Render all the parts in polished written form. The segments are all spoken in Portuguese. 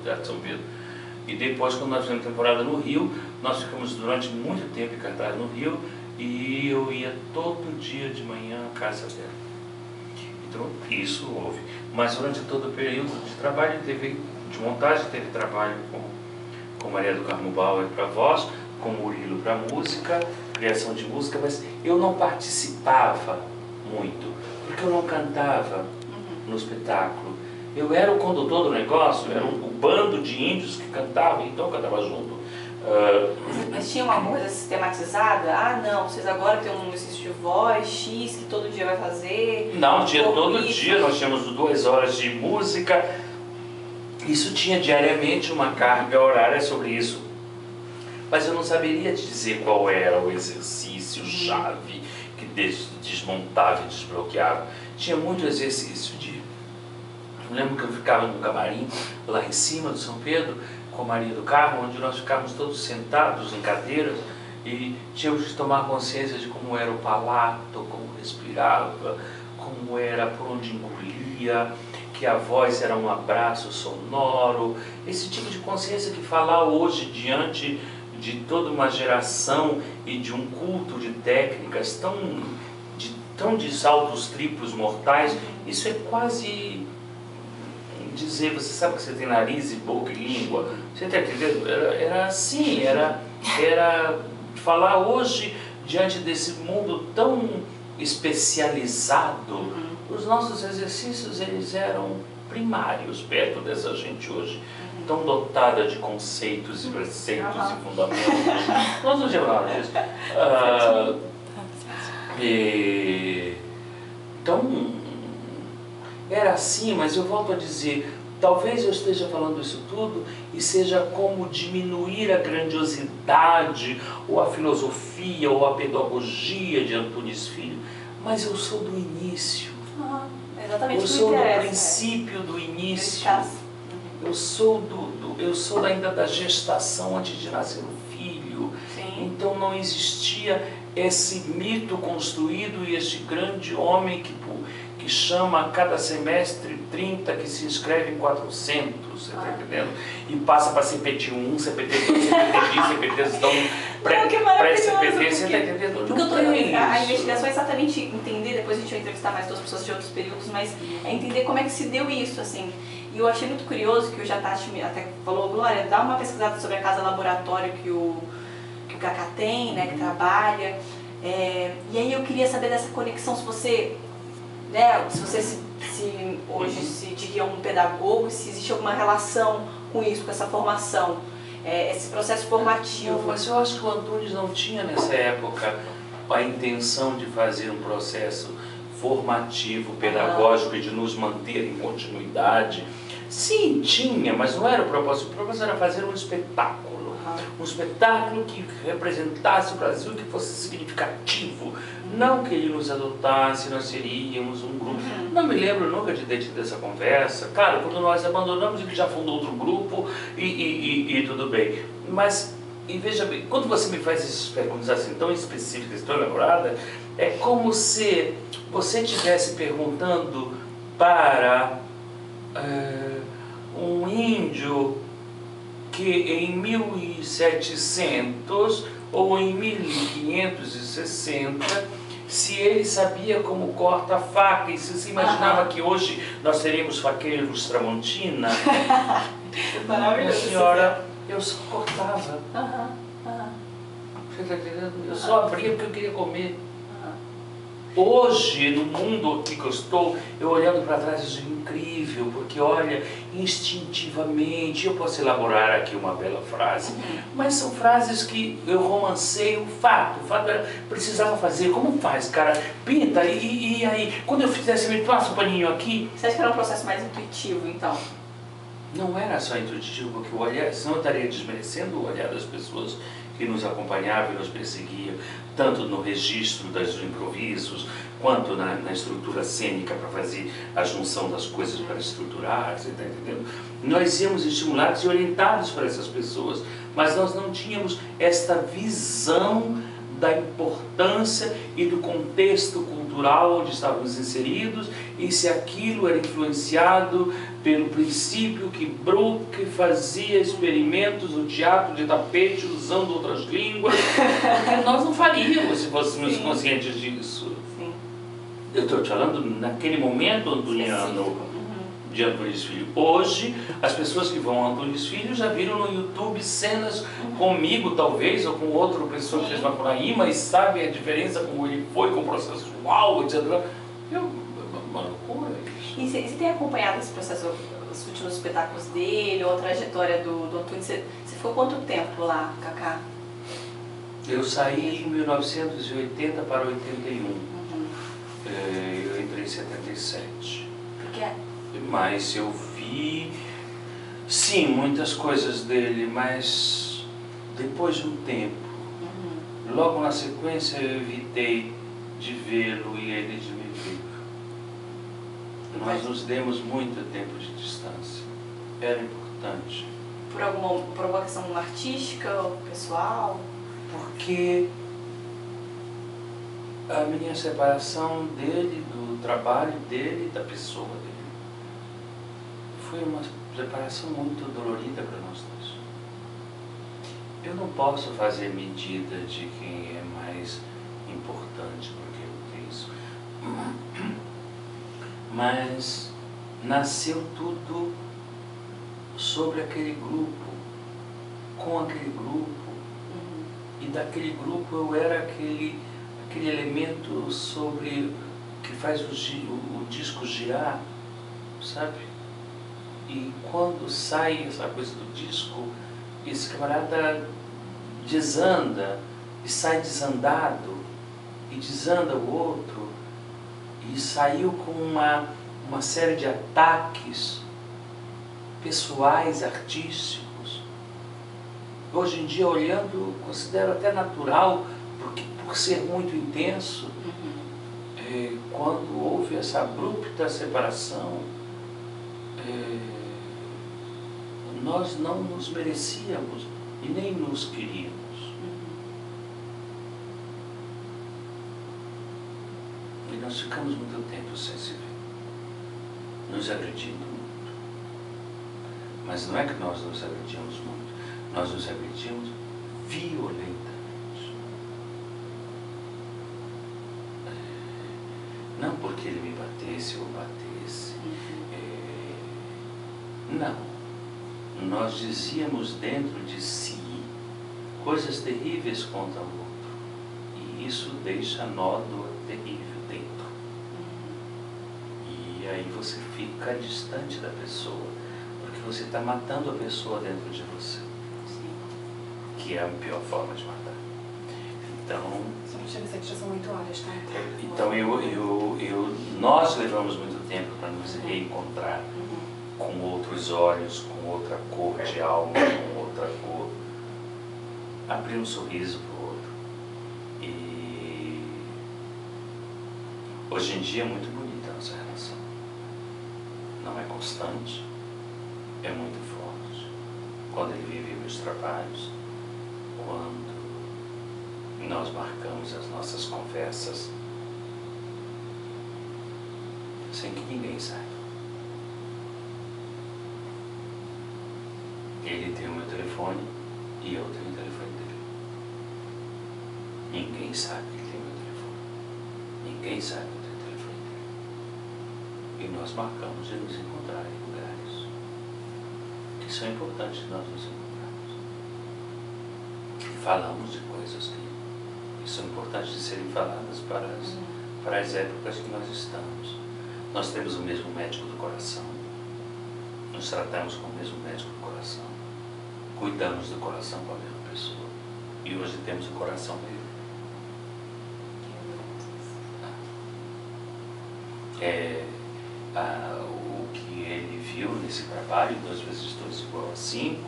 Teatro São Pedro. E depois, quando nós fizemos temporada no Rio, nós ficamos durante muito tempo em cartaz no Rio, e eu ia todo dia de manhã à casa dela. Então, isso houve. Mas durante todo o período de trabalho, de montagem, teve trabalho com Maria do Carmo Bauer para voz, com Murilo para música, criação de música, mas eu não participava muito, porque eu não cantava no espetáculo. Eu era o condutor do negócio, era um bando de índios que cantavam, então eu cantava junto. Mas tinha uma coisa sistematizada? Ah, não, vocês agora têm um exercício de voz X que todo dia vai fazer? Não, tinha todo dia, nós tínhamos 2 horas de música. Isso tinha diariamente uma carga horária sobre isso. Mas eu não saberia te dizer qual era o exercício chave que desmontava e desbloqueava. Tinha muito exercício de... Eu lembro que eu ficava num camarim lá em cima do São Pedro com Maria do Carmo, onde nós ficávamos todos sentados em cadeiras e tínhamos que tomar consciência de como era o palato, como respirava, como era por onde engolia, que a voz era um abraço sonoro, esse tipo de consciência que falar hoje diante de toda uma geração e de um culto de técnicas tão de saltos triplos mortais, isso é quase dizer, você sabe que você tem nariz e boca e língua, você está entendendo? Era assim, era falar hoje diante desse mundo tão especializado. Os nossos exercícios, eles eram primários perto dessa gente hoje, tão dotada de conceitos e preceitos e fundamentos. Nós não tínhamos nada disso. Então, era assim, mas eu volto a dizer, talvez eu esteja falando isso tudo e seja como diminuir a grandiosidade, ou a filosofia, ou a pedagogia de Antunes Filho, mas eu sou do início. Exatamente, eu sou do princípio do início. Eu sou ainda da gestação antes de nascer o filho. Sim. Então não existia esse mito construído e este grande homem que chama a cada semestre 30, que se inscreve em 400, você está entendendo? E passa para CPT1, CPT2, CPT-10, CPT, pré-CPT, você está entendendo? Porque a investigação é exatamente entender, depois a gente vai entrevistar mais 2 pessoas de outros períodos, mas é entender como é que se deu isso, assim. E eu achei muito curioso que o Jatati até falou, Glória, dá uma pesquisada sobre a casa laboratório que o Cacá tem, né, que trabalha. E aí eu queria saber dessa conexão, se você... se você hoje se diria um pedagogo, se existe alguma relação com isso, com essa formação, esse processo formativo. Não, mas eu acho que o Antunes não tinha nessa época a intenção de fazer um processo formativo, pedagógico e de nos manter em continuidade. Sim, tinha, mas não era o propósito. O propósito era fazer um espetáculo. Um espetáculo que representasse o Brasil, que fosse significativo. Não que ele nos adotasse, nós seríamos um grupo. Não me lembro nunca de ter tido essa conversa. Claro, quando nós abandonamos, ele já fundou outro grupo e tudo bem. Mas, e veja bem, quando você me faz essas perguntas assim tão específicas, tão elaboradas, é como se você estivesse perguntando para um índio que em 1700 ou em 1560, se ele sabia como corta a faca, e se você imaginava que hoje nós teríamos faqueiros Tramontina, maravilhoso. Senhora, eu só cortava. Você está entendendo? Eu só abria porque eu queria comer. Hoje, no mundo aqui que eu estou, eu olhando para trás, eu digo incrível, porque olha, instintivamente, eu posso elaborar aqui uma bela frase, mas são frases que eu romancei o fato era, precisava fazer, como faz, cara? Pinta, e aí, quando eu fizesse, me passa um paninho aqui. Você acha que era um processo mais intuitivo, então? Não era só intuitivo, porque o olhar, senão eu estaria desmerecendo o olhar das pessoas que nos acompanhavam e nos perseguiam, tanto no registro dos improvisos, quanto na estrutura cênica para fazer a junção das coisas para estruturar, você está entendendo? Nós íamos estimulados e orientados para essas pessoas, mas nós não tínhamos esta visão da importância e do contexto cultural cultural onde estávamos inseridos e se aquilo era influenciado pelo princípio que Brooke fazia experimentos no teatro de tapete usando outras línguas, porque nós não faríamos se fôssemos conscientes disso. Sim. Eu estou te falando naquele momento antoniano de Antunes Filho. Hoje, as pessoas que vão a Antunes Filho já viram no YouTube cenas comigo, talvez, ou com outra pessoa que fez Macunaíma e sabe a diferença, como ele foi com o processo uau, etc. Uma loucura isso. E você tem acompanhado esse processo, os últimos espetáculos dele, ou a trajetória do Antunes? Você ficou quanto tempo lá, Cacá? Eu saí em 1980 para 81. Eu entrei em 77. Porque Mas eu vi, sim, muitas coisas dele, mas depois de um tempo, logo na sequência eu evitei de vê-lo e ele de me ver. Nós nos demos muito tempo de distância, era importante. Por alguma questão artística ou pessoal? Porque a minha separação dele, do trabalho dele e da pessoa dele, foi uma separação muito dolorida para nós dois. Eu não posso fazer medida de quem é mais importante porque eu fiz. Mas nasceu tudo sobre aquele grupo, com aquele grupo, e daquele grupo eu era aquele elemento sobre que faz o disco girar, sabe? E quando sai essa coisa do disco, esse camarada desanda, e sai desandado, e desanda o outro, e saiu com uma série de ataques pessoais, artísticos. Hoje em dia, olhando, considero até natural, porque por ser muito intenso, quando houve essa abrupta separação, nós não nos merecíamos e nem nos queríamos. E nós ficamos muito tempo sem se ver, nos agredindo muito. Mas não é que nós nos agredíamos muito, nós nos agredimos violentamente. Não porque ele me batesse ou batesse. Não. Nós dizíamos dentro de si coisas terríveis contra o outro. E isso deixa nódoa terrível dentro. E aí você fica distante da pessoa, porque você está matando a pessoa dentro de você. Que é a pior forma de matar. Então... são 8 horas, tá? Então nós levamos muito tempo para nos reencontrar. Com outros olhos, com outra cor de alma, com outra cor. Abrir um sorriso para o outro. E hoje em dia é muito bonita a nossa relação. Não é constante, é muito forte. Quando ele vive meus trabalhos, quando nós marcamos as nossas conversas, sem que ninguém saiba. Ele tem o meu telefone e eu tenho o telefone dele. Ninguém sabe que ele tem o meu telefone. Ninguém sabe que eu tenho o telefone dele. E nós marcamos de nos encontrar em lugares que são importantes nós nos encontrarmos. E falamos de coisas que são importantes de serem faladas para as épocas que nós estamos. Nós temos o mesmo médico do coração. Nos tratamos com o mesmo médico do coração. Cuidamos do coração com a mesma pessoa. E hoje temos o coração livre. O que ele viu nesse trabalho, 2 vezes 2 igual a 5,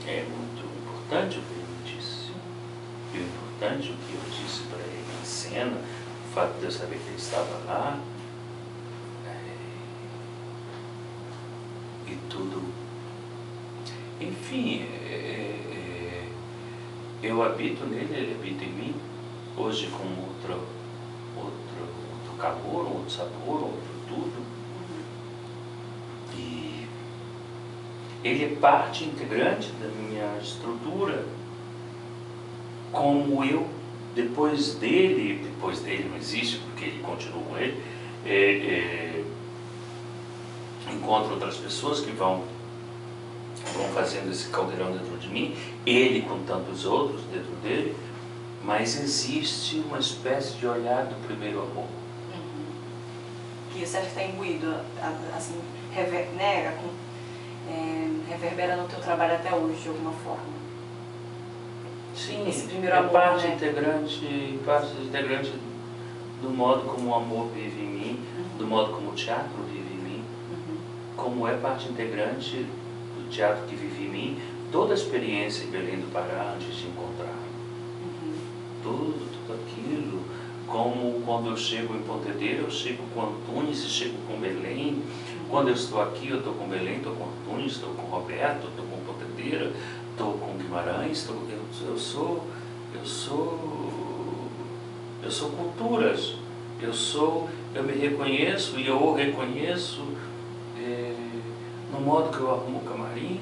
é muito importante o que ele me disse. E o importante o que eu disse para ele em cena, o fato de eu saber que ele estava lá, e tudo. Enfim, eu habito nele, ele habita em mim, hoje com outro calor, outro sabor, outro tudo. E ele é parte integrante da minha estrutura, como eu, depois dele não existe, porque ele continua com ele, encontro outras pessoas que vão fazendo esse caldeirão dentro de mim, ele com tantos outros dentro dele, mas existe uma espécie de olhar do primeiro amor. Que você acha que está imbuído, assim, reverbera no teu trabalho até hoje, de alguma forma? Sim, esse primeiro é amor, parte né? integrante do modo como o amor vive em mim, do modo como o teatro vive em mim, como é parte integrante do teatro que vive em mim, toda a experiência em Belém do Pará antes de encontrar. Tudo aquilo, como quando eu chego em Pontedeira, eu chego com Antunes e chego com Belém. Quando eu estou aqui, eu estou com Belém, estou com Antunes, estou com Roberto, estou com Pontedeira, estou com Guimarães, eu sou culturas, eu me reconheço e eu o reconheço no modo que eu arrumo o camarim,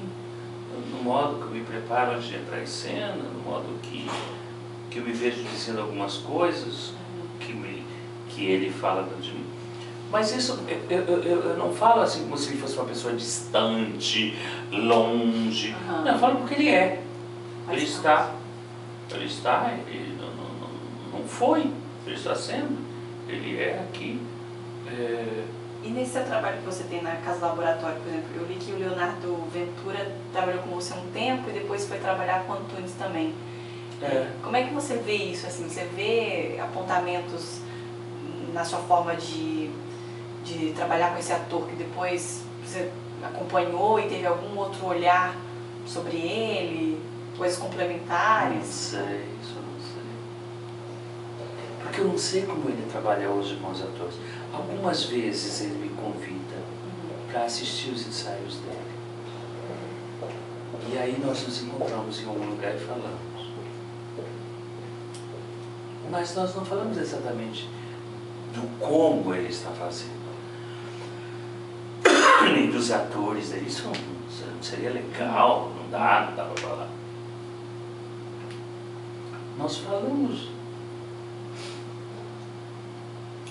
no modo que eu me preparo antes de entrar em cena, no modo que eu me vejo dizendo algumas coisas que ele fala dentro de mim. Mas isso, eu não falo assim como se ele fosse uma pessoa distante, longe. Não, eu falo porque ele é. Ele está, ele não foi, ele está sendo, ele é aqui. E nesse seu trabalho que você tem na Casa Laboratório, por exemplo, eu li que o Leonardo Ventura trabalhou com você um tempo e depois foi trabalhar com o Antunes também. Como é que você vê isso? Assim, você vê apontamentos na sua forma de trabalhar com esse ator que depois você acompanhou e teve algum outro olhar sobre ele, coisas complementares? Não sei, isso eu não sei. Porque eu não sei como ele trabalha hoje com os atores. Algumas vezes ele me convida para assistir os ensaios dele. E aí nós nos encontramos em algum lugar e falamos. Mas nós não falamos exatamente do como ele está fazendo, nem dos atores dele. Isso não seria legal, não dá para falar. Nós falamos,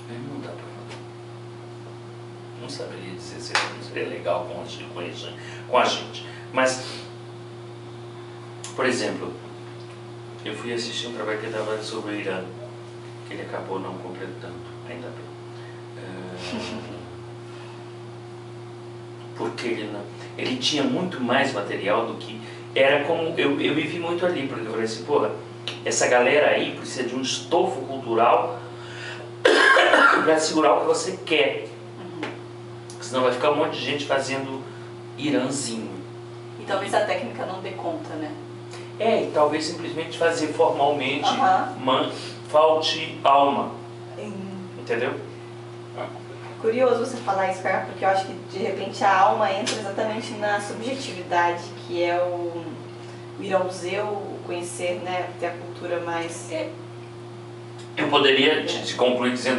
não dá para falar. Não saberia dizer se seria legal com a gente. Mas, por exemplo, eu fui assistir um trabalho que ele estava sobre o Irã, que ele acabou não completando, ainda bem. Porque ele tinha muito mais material do que... Era como... Eu me vi muito ali, porque eu falei assim, porra, essa galera aí precisa de um estofo cultural para segurar o que você quer. Senão vai ficar um monte de gente fazendo Irãzinho. E talvez a técnica não dê conta, né? E talvez simplesmente fazer formalmente, falte alma. Entendeu? Curioso você falar isso, cara, porque eu acho que de repente a alma entra exatamente na subjetividade, que é o ir ao museu, o conhecer, né, ter a cultura mais... Eu poderia te concluir dizendo